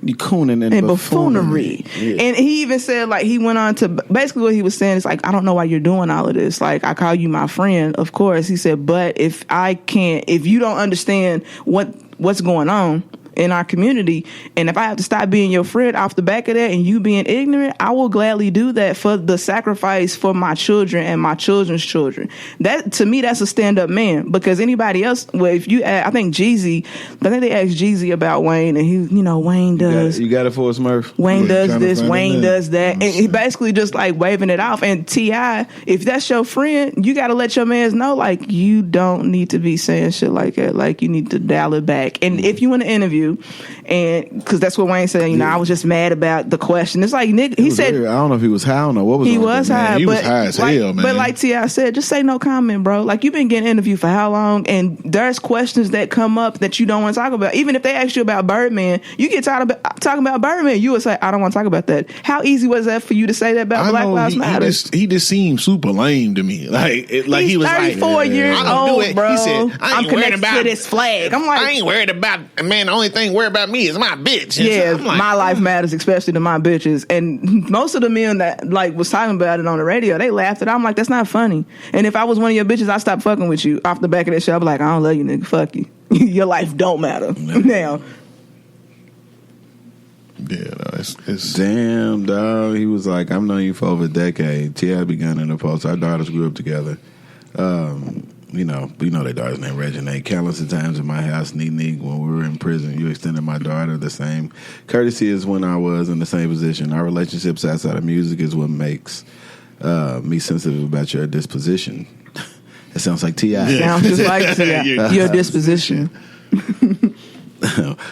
You cooning and buffoonery. Yeah. And he even said, like, he went on to basically what he was saying is like, I don't know why you're doing all of this. Like, I call you my friend, of course. He said, but if you don't understand what's going on in our community, and if I have to stop being your friend off the back of that and you being ignorant, I will gladly do that for the sacrifice for my children and my children's children. That, to me, that's a stand-up man. Because anybody else, well, if you I think they asked Jeezy about Wayne, and he, Wayne does, you got it for us, Murph. Wayne does this, Wayne does that, and he basically just like waving it off. And T.I., if that's your friend, you got to let your mans know, like, you don't need to be saying shit like that. Like, you need to dial it back. And if you want to interview, and because that's what Wayne said, I was just mad about the question. It's like, nigga, he said, weird. I don't know if he was high. I don't know what was. He was high. He was high as hell, man. But like T.I. said, just say no comment, bro. Like, you've been getting interviewed for how long? And there's questions that come up that you don't want to talk about. Even if they ask you about Birdman, you get tired of talking about Birdman. You would say, I don't want to talk about that. How easy was that for you to say that about Black Lives Matter? He just seemed super lame to me. Like he was 34 years old, bro. He said, I'm connected to this flag. I'm like, I ain't worried about, man, the only thing worried about me is my bitch. And yeah, so like, my life matters, especially to my bitches. And most of the men that like was talking about it on the radio, they laughed at it. I'm like, that's not funny. And if I was one of your bitches, I'd stop fucking with you off the back of that shit. I'd be like, I don't love you, nigga. Fuck you. Your life don't matter. Now. Yeah, no, it's damn, dog. He was like, I've known you for over a decade. T.I. begun in the post. Our daughters grew up together. You know their daughter's name, Regina. Countless of times in my house, neat, when we were in prison, you extended my daughter the same courtesy as when I was in the same position. Our relationships outside of music is what makes me sensitive about your disposition. It sounds like T.I. Sounds just like T.I. Your disposition.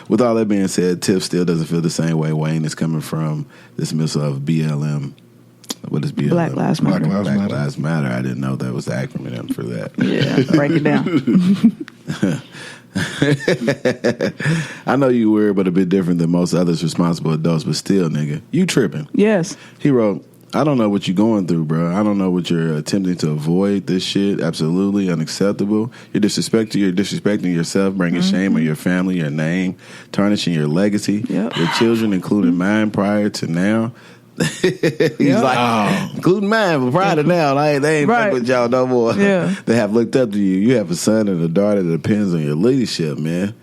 With all that being said, Tiff still doesn't feel the same way Wayne is coming from dismissal of BLM. What is BLM? Black Lives Matter. Black Lives Matter. I didn't know that was the acronym for that. Yeah, break it down. I know you weird, but a bit different than most others responsible adults, but still, nigga, you tripping. Yes. He wrote, I don't know what you're going through, bro. I don't know what you're attempting to avoid. This shit, absolutely unacceptable. You're disrespecting yourself, bringing shame on your family, your name, tarnishing your legacy, your children, including mine prior to now. He's like, including mine, but prior to now, they ain't fucking with y'all no more. Yeah. They have looked up to you. You have a son and a daughter that depends on your leadership, man.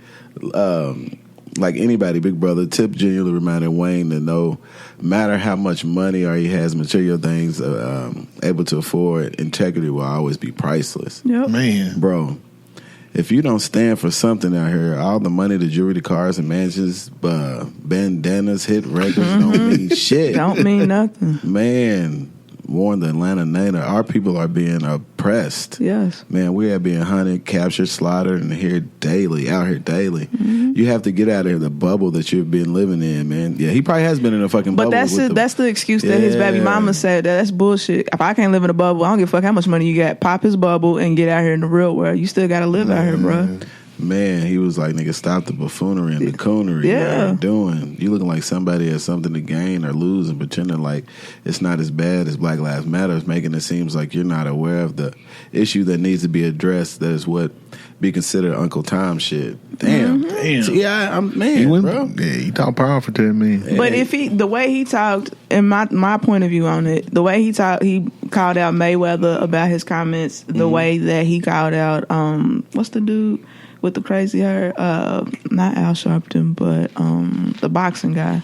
Like anybody, big brother, Tip genuinely reminded Wayne that no matter how much money or he has material things able to afford, integrity will always be priceless. Yep. Man. Bro, if you don't stand for something out here, all the money, the jewelry, the cars and mansions, bandanas, hit records don't mean shit. Don't mean nothing. Man, warn the Atlanta native, our people are being oppressed. Yes. Man, we are being hunted, captured, slaughtered, and out here daily. Mm-hmm. You have to get out of here, the bubble that you've been living in, man. Yeah, he probably has been in a fucking bubble. But that's the excuse that his baby mama said. That's bullshit. If I can't live in a bubble, I don't give a fuck how much money you got. Pop his bubble and get out here in the real world. You still got to live out here, bro. Man, he was like, nigga, stop the buffoonery and the coonery. Yeah. You're doing. You looking like somebody has something to gain or lose and pretending like it's not as bad as Black Lives Matter. It's making it seem like you're not aware of the issue that needs to be addressed. That is what be considered Uncle Tom shit. Damn. Yeah, I'm man, bro. Yeah, he talked powerful to me. But if the way he talked, and my point of view on it, the way he talked, he called out Mayweather about his comments. The way that he called out, what's the dude with the crazy hair? Not Al Sharpton, but the boxing guy.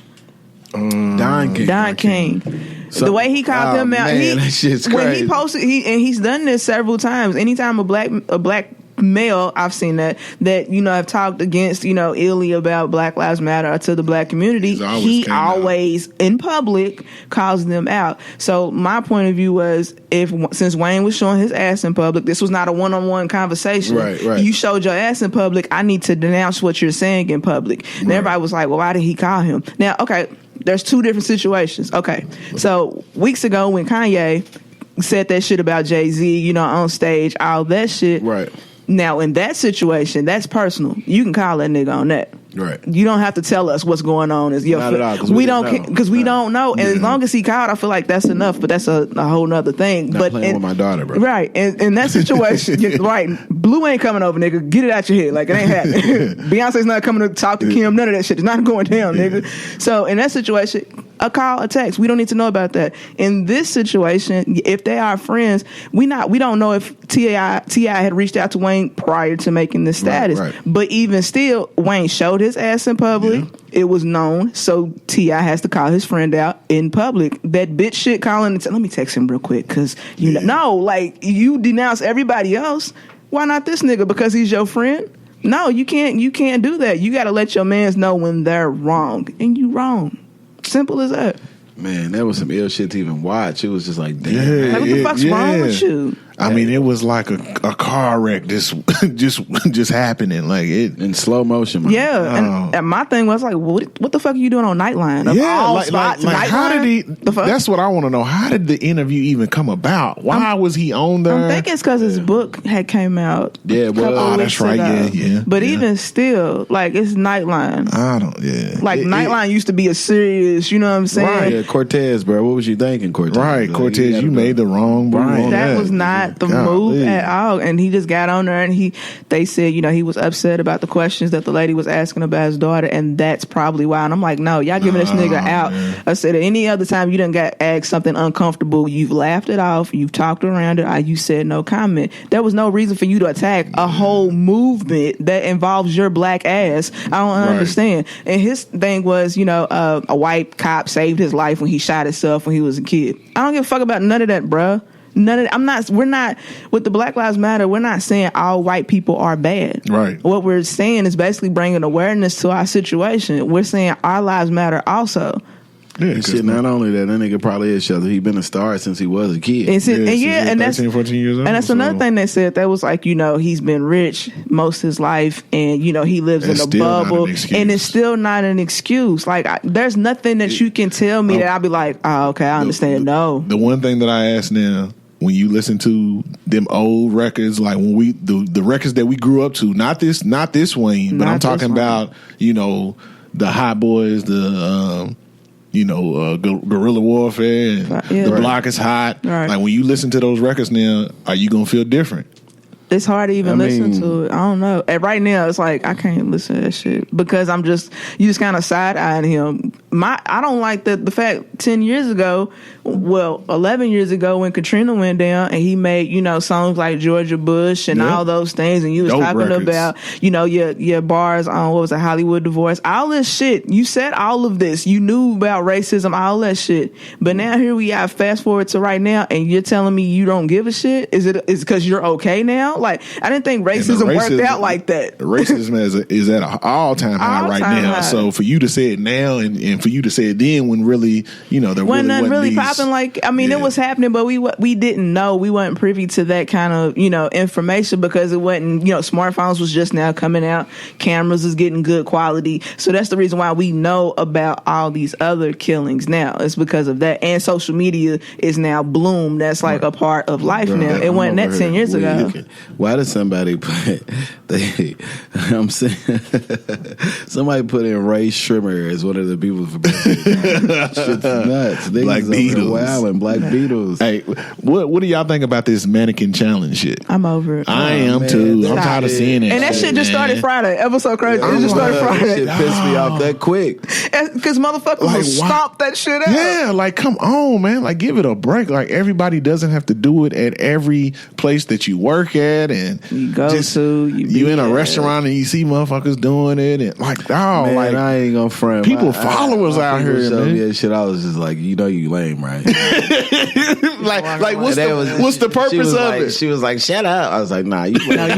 Don King. So, the way he called him out, man, that shit's crazy. When he posted, and he's done this several times. Anytime a black male, I've seen that have talked against illy about Black Lives Matter or to the black community, he always in public calls them out. So my point of view was, since Wayne was showing his ass in public, this was not a one-on-one conversation. Right. You showed your ass in public, I need to denounce what you're saying in public. And everybody was like, well, why did he call him? Now, okay, there's two different situations. Okay, so weeks ago when Kanye said that shit about Jay-Z, on stage, all that shit. Right. Now, in that situation, that's personal. You can call that nigga on that. Right. You don't have to tell us what's going on. Is your Not at all, 'cause we we don't didn't know. because we don't know. And as long as he called, I feel like that's enough. But that's a whole nother thing. Not but playing with my daughter, bro. Right. In that situation, right. Blue ain't coming over, nigga. Get it out your head. Like, it ain't happening. Beyonce's not coming to talk to Kim. None of that shit. It's not going down, nigga. So in that situation, a call, a text. We don't need to know about that. In this situation, if they are friends, we don't know if T.I. had reached out to Wayne prior to making this status. Right. But even still, Wayne showed his ass in public. Yeah. It was known. So T.I. has to call his friend out in public. That bitch shit calling and let me text him real quick because you denounce everybody else. Why not this nigga? Because he's your friend? No, you can't do that. You got to let your mans know when they're wrong. And you wrong. Simple as that. Man, that was some ill shit to even watch. It was just like, damn. Like, what the fuck's wrong with you? I mean, it was like a car wreck just happening, like it in slow motion. Man. Yeah, and my thing was like, what the fuck are you doing on Nightline? Of all spots, like how did he? That's what I want to know. How did the interview even come about? Why was he on there? I'm thinking it's because his book had came out. Yeah, well, that's right. Ago. Yeah. But even still, like it's Nightline. I don't. Yeah, like Nightline used to be a serious. You know what I'm saying? Right. Yeah, Cortez, bro. What was you thinking, Cortez? Right, like, Cortez. You made the wrong move. Right. That was not the move at all. And he just got on there and they said, he was upset about the questions that the lady was asking about his daughter, and that's probably why. And I'm like, no, y'all giving this nigga out. Man. I said, any other time you done got asked something uncomfortable, you've laughed it off, you've talked around it, you said no comment. There was no reason for you to attack a whole movement that involves your black ass. I don't understand. And his thing was, a white cop saved his life when he shot himself when he was a kid. I don't give a fuck about none of that, bruh. None of that. We're not with the Black Lives Matter. We're not saying all white people are bad. Right. What we're saying is basically bringing awareness to our situation. We're saying our lives matter also. Yeah, shit, not only that nigga probably is shelter. He been a star since he was a kid. And that's 13, 14 years old. And that's another thing they said. That was like, he's been rich most of his life, and he lives in a bubble, and it's still not an excuse. Like, there's nothing that you can tell me that I'll be like, oh, okay, I understand. The one thing that I ask now, when you listen to them old records, like when the records that we grew up to, not this Wayne, but I'm talking about, the Hot Boys, the guerrilla warfare, and the block is hot. Right. Like when you listen to those records now, are you gonna feel different? It's hard to even listen to it. I don't know. And right now, it's like I can't listen to that shit because you just kind of side eyeing him. I don't like the fact 10 years ago, 11 years ago when Katrina went down and he made, songs like Georgia Bush and all those things, and you was talking about, your bars on, what was it, Hollywood Divorce, all this shit. You said all of this. You knew about racism, all that shit. But now here we are, fast forward to right now, and you're telling me you don't give a shit? Is it because you're okay now? Like, I didn't think racism worked out like that. Racism is at an all-time high right now. High. So for you to say it now and for you to say it then when really, there when wasn't really popping, like, it was happening, but we didn't know. We weren't privy to that kind of, information because it wasn't, smartphones was just now coming out. Cameras is getting good quality. So that's the reason why we know about all these other killings now. It's because of that. And social media is now bloom. That's like a part of life now. It wasn't that 10 years ago. Why did somebody put I'm saying somebody put in Ray Shrimmer as one of the people for shit's nuts. Black Beatles. Wow, and Black Beatles. Hey, what do y'all think about this mannequin challenge shit? I'm over it. I am too. I'm tired of seeing it. And that shit just started Friday. Ever so crazy. It just started Friday. That shit pissed me off that quick. Because motherfuckers will stomp that shit out. Yeah, like come on, man. Like give it a break. Like everybody doesn't have to do it at every place that you work at, and you go to you in a restaurant and you see motherfuckers doing it, and like man, like I ain't gonna front. People followers out here, man. Yeah, shit. I was just like, you lame, right? like what's the purpose of it? She was like, shut up. I was like, nah, you like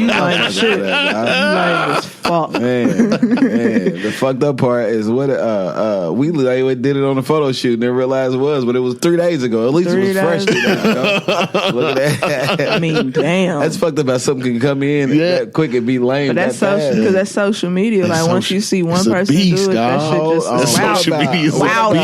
shit. You like as fuck. Man, the fucked up part is what we did it on the photo shoot and didn't realize it was, but it was 3 days ago. At least it was fresh. Look at that. I mean, damn. That's fucked up how something can come in that quick and be lame. But that's social, because that's social media. Like once you see one person do it, that shit just social media is wild.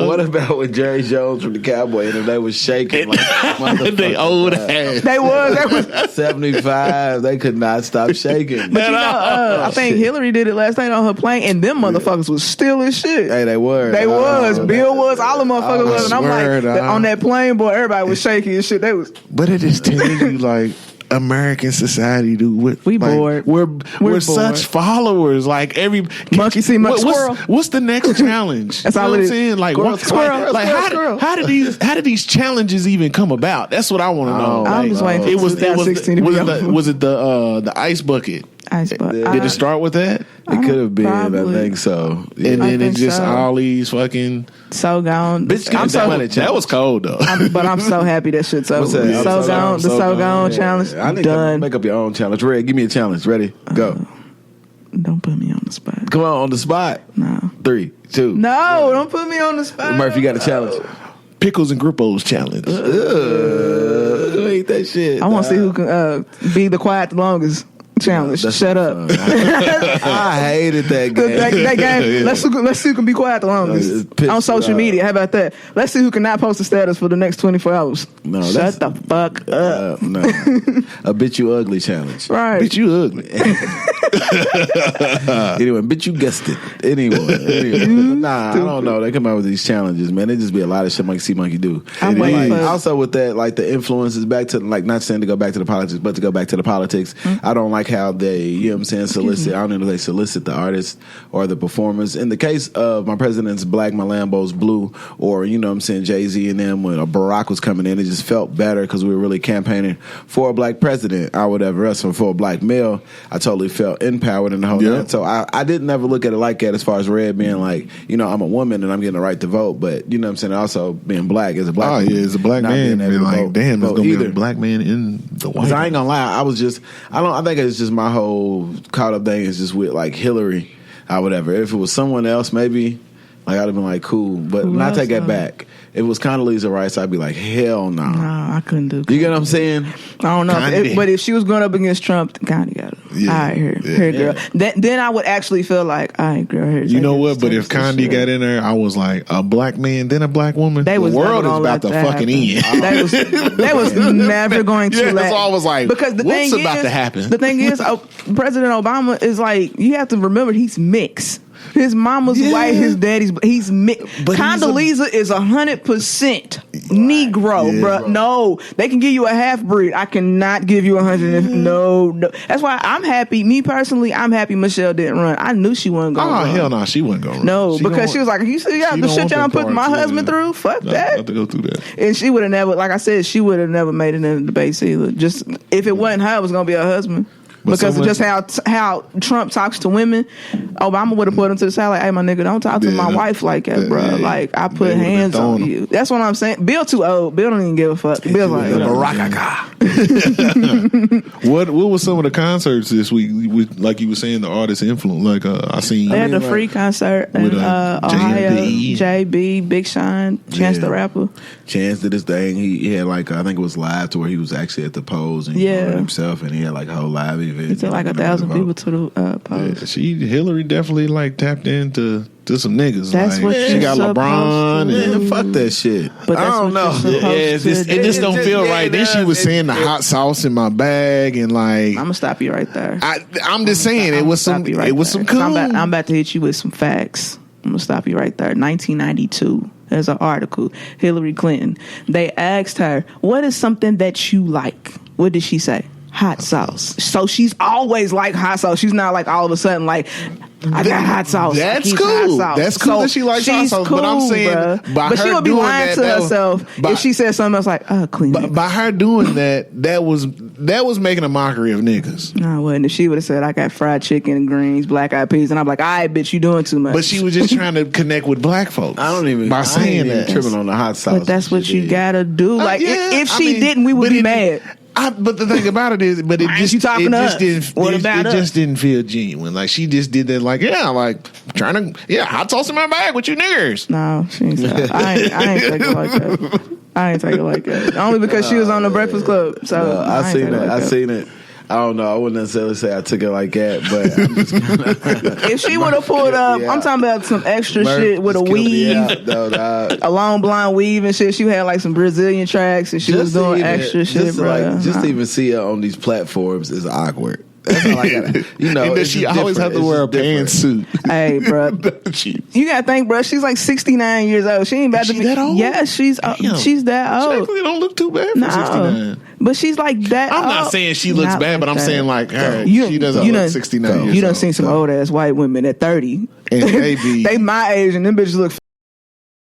What about when Jerry Jones from the Cowboy and they was shaking shaking. Like they old ass. They was 75. They could not stop shaking. But I think Hillary did it last night on her plane, and them motherfuckers was still as shit. Hey, they were. They was. Bill was. All the motherfuckers was. And I'm like, on that plane, boy, everybody was shaking and shit. They was. But it just tells you, like, American society, dude. We bored. We're such followers. Like every monkey see monkey squirrel. What's the next challenge? That's all what it I'm is. saying. Like Squirrel. how did these challenges even come about? That's what I want to know. I'm just waiting for 2016 to be over. Was it the ice bucket? Ice bucket. Did it start with that? It could have been. Probably. I think so. Yeah. And then it's just so. all these fucking. So gone. That was cold though. But I'm so happy that shit's over. What's that? So gone. The so gone challenge. I think done. Make up your own challenge. Red, give me a challenge. Ready? Go. Don't put me on the spot. Come on the spot. No. 3, 2. No, don't put me on the spot. Murphy, you got a challenge. Pickles and Grippos challenge. Who ate that shit? I want to see who can be the quiet the longest. Challenge. Shut up. I hated that game. that game. Let's see who can be quiet the longest on social media. How about that? Let's see who can not post a status for the next 24 hours. No, shut the fuck up. No, a bitch you ugly challenge. Right, bitch you ugly. Anyway, bitch you guessed it. Anyway. Nah, I don't know. They come out with these challenges, man. They just be a lot of shit Monkey See Monkey Do. Also with that, like the influences back to like not saying to go back to the politics, but to go back to the politics. I don't like how they, you know what I'm saying, solicit. I don't know if they solicit the artists or the performers. In the case of My President's Black, My Lambo's Blue, or, you know what I'm saying, Jay-Z and them, when Barack was coming in, it just felt better because we were really campaigning for a black president or whatever else, or for a black male. I totally felt empowered in the whole thing. So I didn't ever look at it like that as far as Red being like, you know, I'm a woman and I'm getting the right to vote, but, you know what I'm saying, also being black as a black man. As a black man, being like, damn, there's going to be a black man in the White House. I ain't gonna lie, I think it's just my whole caught up thing is just with like Hillary or whatever. If it was someone else, maybe like I'd have been like cool, but not take that back. If it was Condoleezza Rice, I'd be like, hell no. No, I couldn't do. You get what I'm saying? I don't know, but if she was going up against Trump, Condi got it. Yeah, all right, here, girl. Then I would actually feel like, all right, girl. You know what? But if Condi got in there, I was like, a black man, then a black woman. The world is about to fucking end. That was never going to. That's all I was like. Because what's about to happen? The thing is, President Obama is like, you have to remember he's mixed. His mama's white, his daddy's. He's mixed. Condoleezza is 100% Negro, bro. No, they can give you a half breed. I cannot give you 100. No. That's why I'm happy. Me personally, I'm happy Michelle didn't run. I knew she wasn't going to run. Oh, hell no, she wasn't going to run. No, because she was like, you see the shit y'all putting my husband through? Fuck that. Have to go through that. And she would have never, like I said, she would have never made it in the debates either. Just if it wasn't her, it was going to be her husband. Because of just how Trump talks to women, Obama would have put him to the side like, hey, my nigga, don't talk to my wife like that, bro. Like, I put hands on you. That's what I'm saying. Bill too old. Bill don't even give a fuck. Bill's like, What was some of the concerts this week? Like you were saying, the artist influence. Like I seen they had the free concert in Ohio. JB, Big Sean, Chance the Rapper. Chance did his thing. He had like I think it was live to where he was actually at the polls and himself, and he had like a whole live event. He took like 1,000 people to the polls. Hillary definitely like tapped into some niggas. That's like, what she got LeBron and fuck that shit. But I don't know. It just don't feel right. Then she was saying the hot sauce in my bag and like. I'm gonna stop you right there. I'm just saying it was some cool. I'm about to hit you with some facts. I'm gonna stop you right there. 1992. There's an article. Hillary Clinton. They asked her, "What is something that you like?" What did she say? Hot sauce. So she's always like hot sauce. She's not like all of a sudden like, I got hot sauce. That's cool. That's cool that she likes hot sauce. Cool, but I'm saying, but she would be lying to herself if she said something else like, clean. But by her doing that was making a mockery of niggas. No, it wasn't. If she would have said, I got fried chicken, greens, black eyed peas, and I'm like, all right, bitch, you doing too much. But she was just trying to connect with black folks. I don't even by saying that tripping on the hot sauce. But that's what you gotta do. Like if she didn't, we would be mad. But the thing about it is, but it just didn't feel genuine. Like she just did that, like hot sauce in my bag with you niggers. No, she ain't. I ain't take it like that. I ain't take it like that. Only because she was on the Breakfast Club. So I seen it. I don't know. I wouldn't necessarily say I took it like that, but I'm just if she would have pulled up, I'm talking about some extra shit with a weave, a long blonde weave and shit. She had like some Brazilian tracks and she was doing extra shit, bro. Just to even see her on these platforms is awkward. That's all I got. You know, and then she always have to wear a pantsuit. Hey, bro, you gotta think, bro. She's like 69 years old. She ain't about to be that old. Yeah, she's that old. She actually don't look too bad for 69. But she's like that. I'm not saying she looks bad, but I'm saying like her. She doesn't look 69 years old. You done seen some old ass white women at 30. And they my age, and them bitches look